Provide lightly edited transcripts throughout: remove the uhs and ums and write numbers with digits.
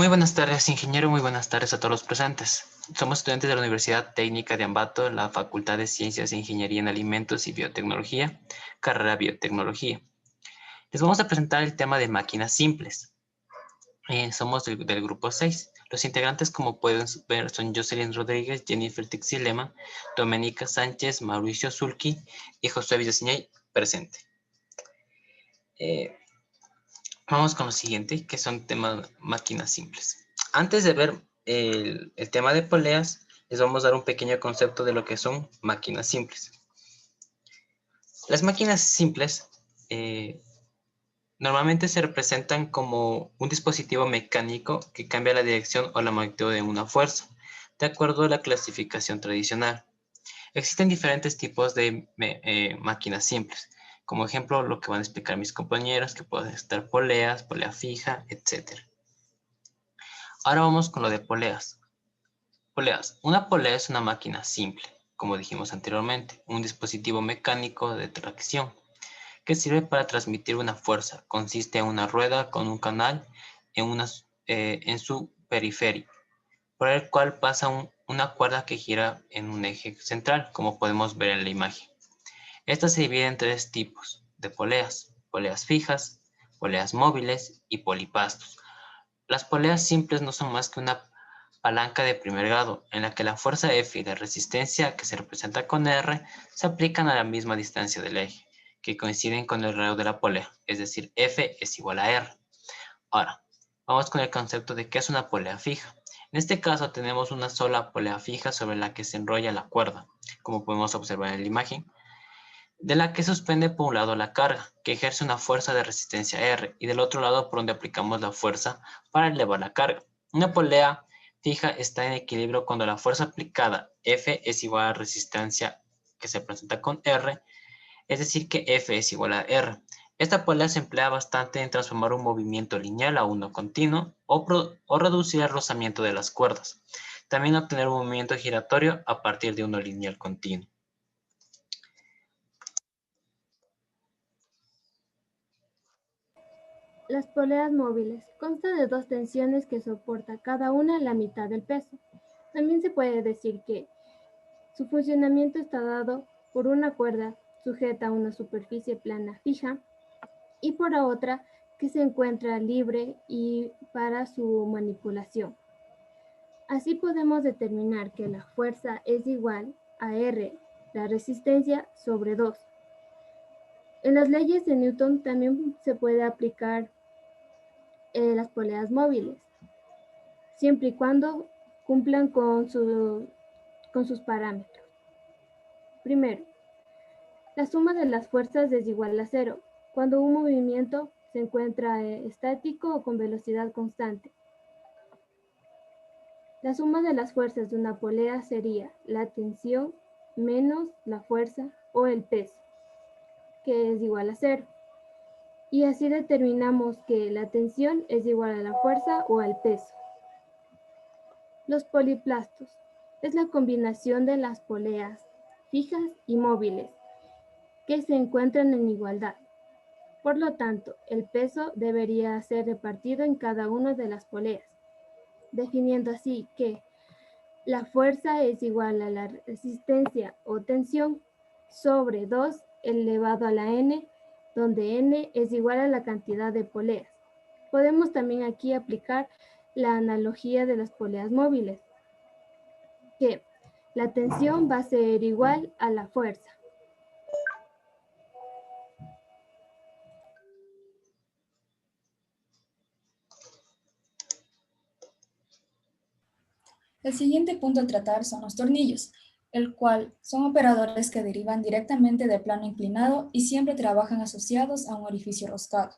Muy buenas tardes, ingeniero. Muy buenas tardes a todos los presentes. Somos estudiantes de la Universidad Técnica de Ambato, en la Facultad de Ciencias e Ingeniería en Alimentos y Biotecnología, carrera Biotecnología. Les vamos a presentar el tema de máquinas simples. Somos del grupo 6. Los integrantes, como pueden ver, son Jocelyn Rodríguez, Jennifer Tixilema, Domenica Sánchez, Mauricio Zulki y José Villaseñay, presente. Vamos con lo siguiente, que son temas máquinas simples. Antes de ver el tema de poleas, les vamos a dar un pequeño concepto de lo que son máquinas simples. Las máquinas simples normalmente se representan como un dispositivo mecánico que cambia la dirección o la magnitud de una fuerza, de acuerdo a la clasificación tradicional. Existen diferentes tipos de máquinas simples. Como ejemplo, lo que van a explicar mis compañeros, que pueden estar poleas, polea fija, etc. Ahora vamos con lo de poleas. Poleas. Una polea es una máquina simple, como dijimos anteriormente, un dispositivo mecánico de tracción que sirve para transmitir una fuerza. Consiste en una rueda con un canal en su periferia, por el cual pasa una cuerda que gira en un eje central, como podemos ver en la imagen. Esta se divide en tres tipos de poleas: poleas fijas, poleas móviles y polipastos. Las poleas simples no son más que una palanca de primer grado, en la que la fuerza F y la resistencia, que se representa con R, se aplican a la misma distancia del eje, que coinciden con el radio de la polea, es decir, F es igual a R. Ahora, vamos con el concepto de qué es una polea fija. En este caso tenemos una sola polea fija sobre la que se enrolla la cuerda, como podemos observar en la imagen, de la que suspende por un lado la carga, que ejerce una fuerza de resistencia R, y del otro lado por donde aplicamos la fuerza para elevar la carga. Una polea fija está en equilibrio cuando la fuerza aplicada F es igual a la resistencia, que se presenta con R, es decir que F es igual a R. Esta polea se emplea bastante en transformar un movimiento lineal a uno continuo o reducir el rozamiento de las cuerdas. También obtener un movimiento giratorio a partir de uno lineal continuo. Las poleas móviles constan de dos tensiones que soporta cada una la mitad del peso. También se puede decir que su funcionamiento está dado por una cuerda sujeta a una superficie plana fija y por otra que se encuentra libre y para su manipulación. Así podemos determinar que la fuerza es igual a R, la resistencia, sobre 2. En las leyes de Newton también se puede aplicar las poleas móviles, siempre y cuando cumplan con sus parámetros. Primero, la suma de las fuerzas es igual a 0, cuando un movimiento se encuentra estático o con velocidad constante. La suma de las fuerzas de una polea sería la tensión menos la fuerza o el peso, que es igual a 0. Y así determinamos que la tensión es igual a la fuerza o al peso. Los poliplastos es la combinación de las poleas fijas y móviles que se encuentran en igualdad. Por lo tanto, el peso debería ser repartido en cada una de las poleas, definiendo así que la fuerza es igual a la resistencia o tensión sobre 2 elevado a la n, donde n es igual a la cantidad de poleas. Podemos también aquí aplicar la analogía de las poleas móviles, que la tensión va a ser igual a la fuerza. El siguiente punto a tratar son los tornillos, el cual son operadores que derivan directamente del plano inclinado y siempre trabajan asociados a un orificio roscado.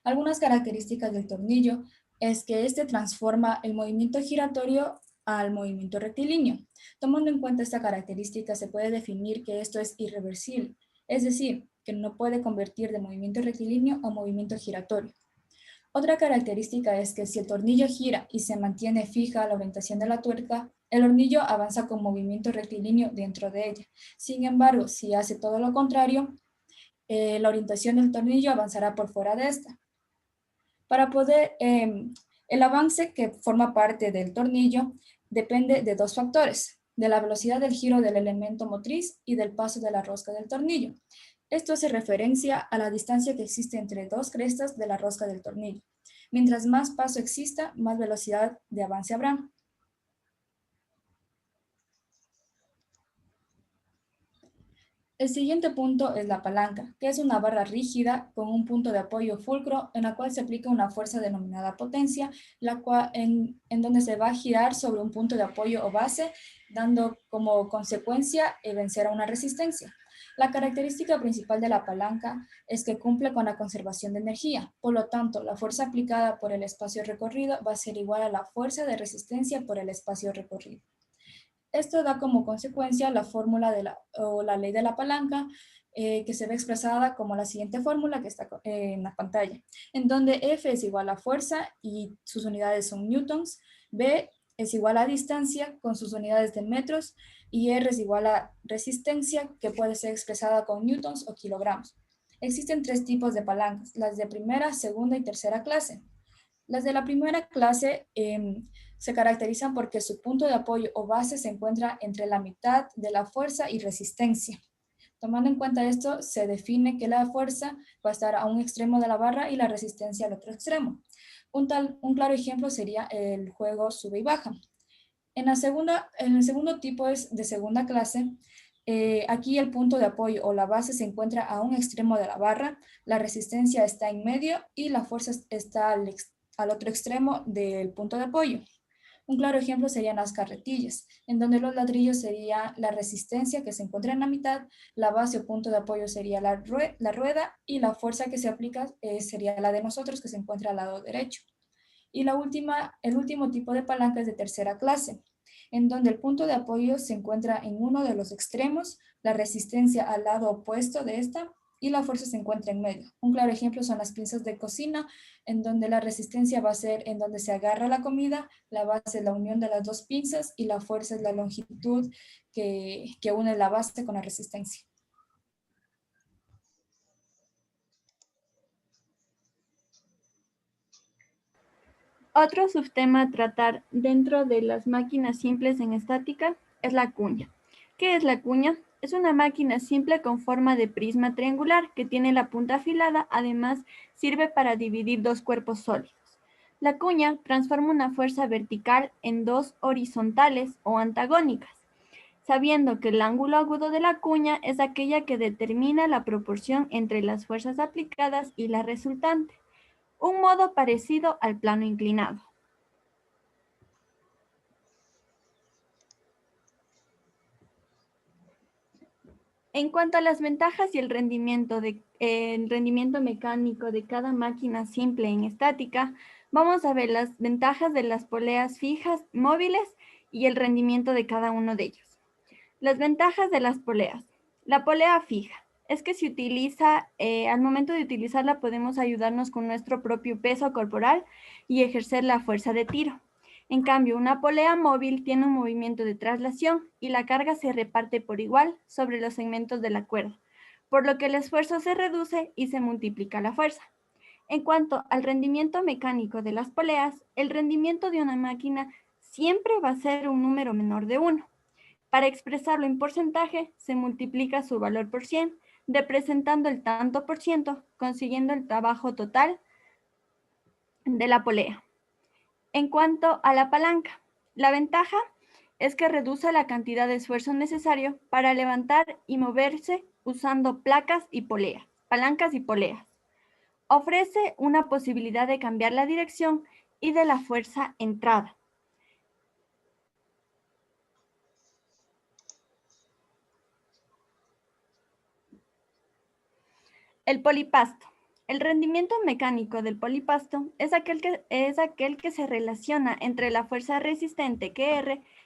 Algunas características del tornillo es que este transforma el movimiento giratorio al movimiento rectilíneo. Tomando en cuenta esta característica, se puede definir que esto es irreversible, es decir, que no puede convertir de movimiento rectilíneo a movimiento giratorio. Otra característica es que si el tornillo gira y se mantiene fija la orientación de la tuerca, el hornillo avanza con movimiento rectilíneo dentro de ella. Sin embargo, si hace todo lo contrario, la orientación del tornillo avanzará por fuera de esta. Para poder El avance que forma parte del tornillo depende de dos factores, de la velocidad del giro del elemento motriz y del paso de la rosca del tornillo. Esto hace referencia a la distancia que existe entre dos crestas de la rosca del tornillo. Mientras más paso exista, más velocidad de avance habrá. El siguiente punto es la palanca, que es una barra rígida con un punto de apoyo fulcro en la cual se aplica una fuerza denominada potencia, en donde se va a girar sobre un punto de apoyo o base, dando como consecuencia vencer a una resistencia. La característica principal de la palanca es que cumple con la conservación de energía, por lo tanto, la fuerza aplicada por el espacio recorrido va a ser igual a la fuerza de resistencia por el espacio recorrido. Esto da como consecuencia la fórmula o la ley de la palanca, que se ve expresada como la siguiente fórmula que está en la pantalla, en donde F es igual a fuerza y sus unidades son newtons, B es igual a distancia con sus unidades de metros y R es igual a resistencia, que puede ser expresada con newtons o kilogramos. Existen tres tipos de palancas, las de primera, segunda y tercera clase. Las de la primera clase se caracterizan porque su punto de apoyo o base se encuentra entre la mitad de la fuerza y resistencia. Tomando en cuenta esto, se define que la fuerza va a estar a un extremo de la barra y la resistencia al otro extremo. Un claro ejemplo sería el juego sube y baja. En el segundo tipo es de segunda clase. Aquí el punto de apoyo o la base se encuentra a un extremo de la barra, la resistencia está en medio y la fuerza está al otro extremo del punto de apoyo. Un claro ejemplo serían las carretillas, en donde los ladrillos sería la resistencia que se encuentra en la mitad, la base o punto de apoyo sería la rueda y la fuerza que se aplica sería la de nosotros que se encuentra al lado derecho. Y el último tipo de palanca es de tercera clase, en donde el punto de apoyo se encuentra en uno de los extremos, la resistencia al lado opuesto de esta y la fuerza se encuentra en medio. Un claro ejemplo son las pinzas de cocina, en donde la resistencia va a ser en donde se agarra la comida, la base es la unión de las dos pinzas y la fuerza es la longitud que une la base con la resistencia. Otro subtema a tratar dentro de las máquinas simples en estática es la cuña. ¿Qué es la cuña? Es una máquina simple con forma de prisma triangular que tiene la punta afilada, además sirve para dividir dos cuerpos sólidos. La cuña transforma una fuerza vertical en dos horizontales o antagónicas, sabiendo que el ángulo agudo de la cuña es aquella que determina la proporción entre las fuerzas aplicadas y la resultante. Un modo parecido al plano inclinado. En cuanto a las ventajas y el rendimiento mecánico de cada máquina simple en estática, vamos a ver las ventajas de las poleas fijas móviles y el rendimiento de cada uno de ellos. Las ventajas de las poleas. La polea fija es que se utiliza, al momento de utilizarla podemos ayudarnos con nuestro propio peso corporal y ejercer la fuerza de tiro. En cambio, una polea móvil tiene un movimiento de traslación y la carga se reparte por igual sobre los segmentos de la cuerda, por lo que el esfuerzo se reduce y se multiplica la fuerza. En cuanto al rendimiento mecánico de las poleas, el rendimiento de una máquina siempre va a ser un número menor de 1. Para expresarlo en porcentaje, se multiplica su valor por 100, representando el tanto por ciento, consiguiendo el trabajo total de la polea. En cuanto a la palanca, la ventaja es que reduce la cantidad de esfuerzo necesario para levantar y moverse usando palancas y poleas. Ofrece una posibilidad de cambiar la dirección y de la fuerza entrada. El polipasto. El rendimiento mecánico del polipasto es aquel que se relaciona entre la fuerza resistente que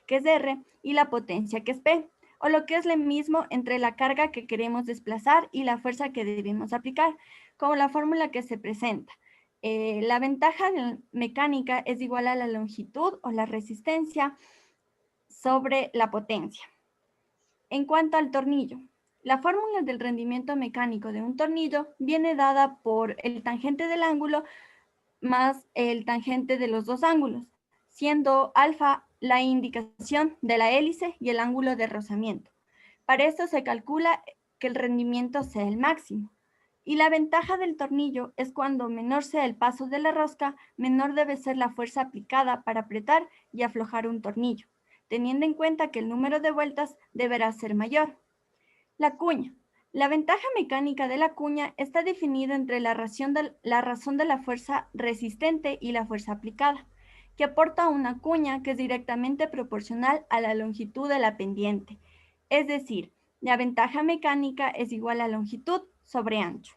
es R, y la potencia que es P, o lo que es lo mismo entre la carga que queremos desplazar y la fuerza que debemos aplicar, como la fórmula que se presenta. La ventaja mecánica es igual a la longitud o la resistencia sobre la potencia. En cuanto al tornillo, la fórmula del rendimiento mecánico de un tornillo viene dada por el tangente del ángulo más el tangente de los dos ángulos, siendo alfa la indicación de la hélice y el ángulo de rozamiento. Para esto se calcula que el rendimiento sea el máximo. Y la ventaja del tornillo es cuando menor sea el paso de la rosca, menor debe ser la fuerza aplicada para apretar y aflojar un tornillo, teniendo en cuenta que el número de vueltas deberá ser mayor. La cuña. La ventaja mecánica de la cuña está definida entre la razón de la fuerza resistente y la fuerza aplicada, que aporta una cuña que es directamente proporcional a la longitud de la pendiente. Es decir, la ventaja mecánica es igual a longitud sobre ancho.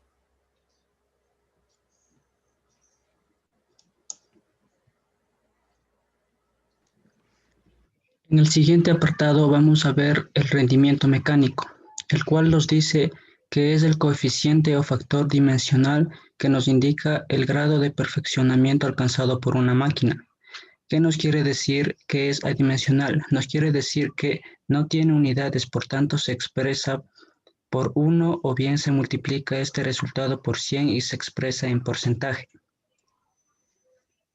En el siguiente apartado vamos a ver el rendimiento mecánico, el cual nos dice que es el coeficiente o factor dimensional que nos indica el grado de perfeccionamiento alcanzado por una máquina. ¿Qué nos quiere decir que es adimensional? Nos quiere decir que no tiene unidades, por tanto se expresa por 1 o bien se multiplica este resultado por 100 y se expresa en porcentaje.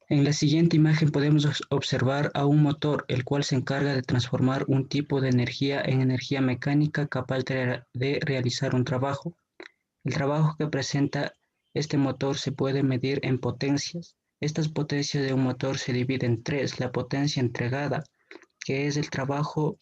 En la siguiente imagen podemos observar a un motor, el cual se encarga de transformar un tipo de energía en energía mecánica capaz de realizar un trabajo. El trabajo que presenta este motor se puede medir en potencias. Estas potencias de un motor se dividen en tres: la potencia entregada, que es el trabajo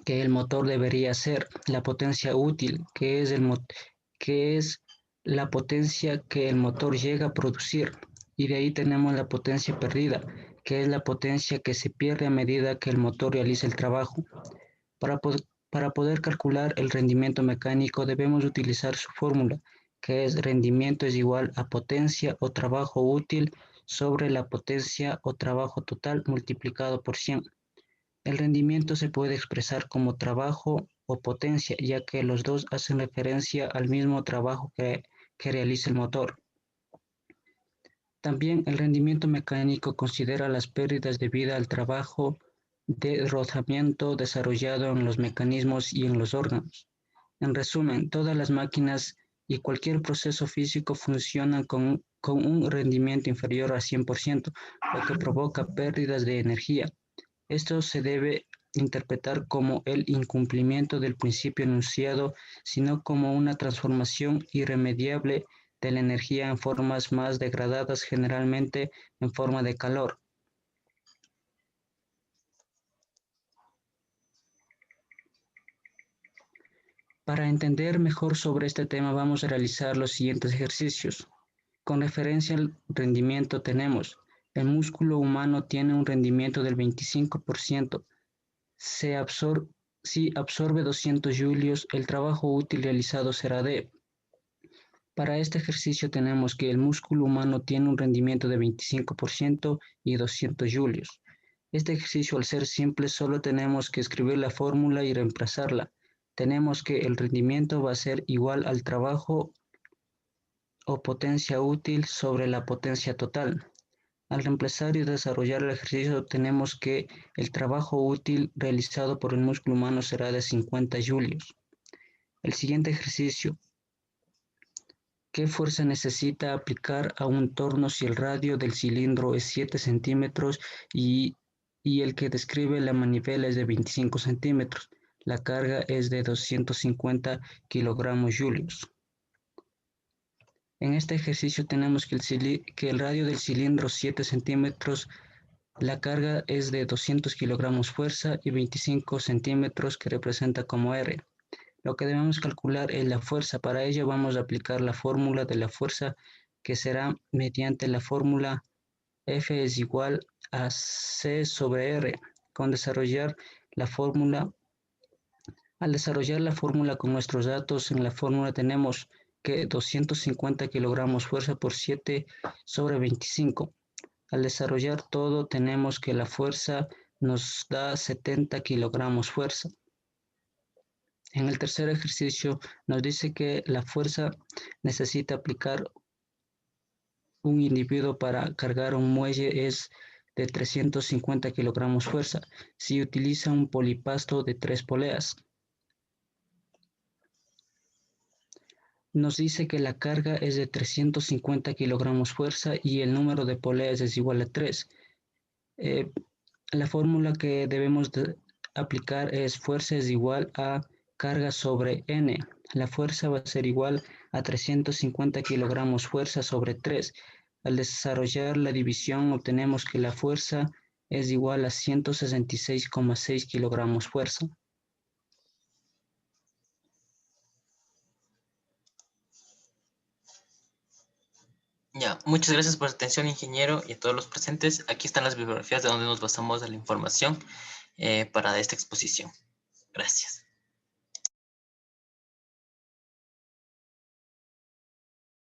que el motor debería hacer; la potencia útil, que es la potencia que el motor llega a producir; y de ahí tenemos la potencia perdida, que es la potencia que se pierde a medida que el motor realiza el trabajo. Para poder calcular el rendimiento mecánico debemos utilizar su fórmula, que es rendimiento es igual a potencia o trabajo útil sobre la potencia o trabajo total multiplicado por 100. El rendimiento se puede expresar como trabajo o potencia, ya que los dos hacen referencia al mismo trabajo que realiza el motor. También el rendimiento mecánico considera las pérdidas debidas al trabajo de rozamiento desarrollado en los mecanismos y en los órganos. En resumen, todas las máquinas y cualquier proceso físico funcionan con un rendimiento inferior al 100%, lo que provoca pérdidas de energía. Esto se debe interpretar como el incumplimiento del principio enunciado, sino como una transformación irremediable de la energía en formas más degradadas, generalmente en forma de calor. Para entender mejor sobre este tema vamos a realizar los siguientes ejercicios. Con referencia al rendimiento tenemos: el músculo humano tiene un rendimiento del 25%. Si absorbe 200 julios, el trabajo útil realizado será de. Para este ejercicio tenemos que el músculo humano tiene un rendimiento de 25% y 200 julios. Este ejercicio, al ser simple, solo tenemos que escribir la fórmula y reemplazarla. Tenemos que el rendimiento va a ser igual al trabajo o potencia útil sobre la potencia total. Al reemplazar y desarrollar el ejercicio tenemos que el trabajo útil realizado por el músculo humano será de 50 julios. El siguiente ejercicio: ¿qué fuerza necesita aplicar a un torno si el radio del cilindro es 7 centímetros y el que describe la manivela es de 25 centímetros? La carga es de 250 kilogramos julios. En este ejercicio tenemos que el radio del cilindro 7 centímetros, la carga es de 200 kilogramos fuerza y 25 centímetros que representa como R. Lo que debemos calcular es la fuerza. Para ello vamos a aplicar la fórmula de la fuerza, que será mediante la fórmula F es igual a C sobre R. Al desarrollar la fórmula con nuestros datos, en la fórmula tenemos que 250 kilogramos fuerza por 7 sobre 25. Al desarrollar todo tenemos que la fuerza nos da 70 kilogramos fuerza. En el tercer ejercicio nos dice que la fuerza necesita aplicar un individuo para cargar un muelle es de 350 kilogramos fuerza si utiliza un polipasto de 3 poleas. nos dice que la carga es de 350 kilogramos fuerza y el número de poleas es igual a 3. La fórmula que debemos aplicar es fuerza es igual a carga sobre N. La fuerza va a ser igual a 350 kilogramos fuerza sobre 3. Al desarrollar la división obtenemos que la fuerza es igual a 166,6 kilogramos fuerza. Ya, muchas gracias por su atención, ingeniero, y a todos los presentes. Aquí están las bibliografías de donde nos basamos de la información para esta exposición. Gracias.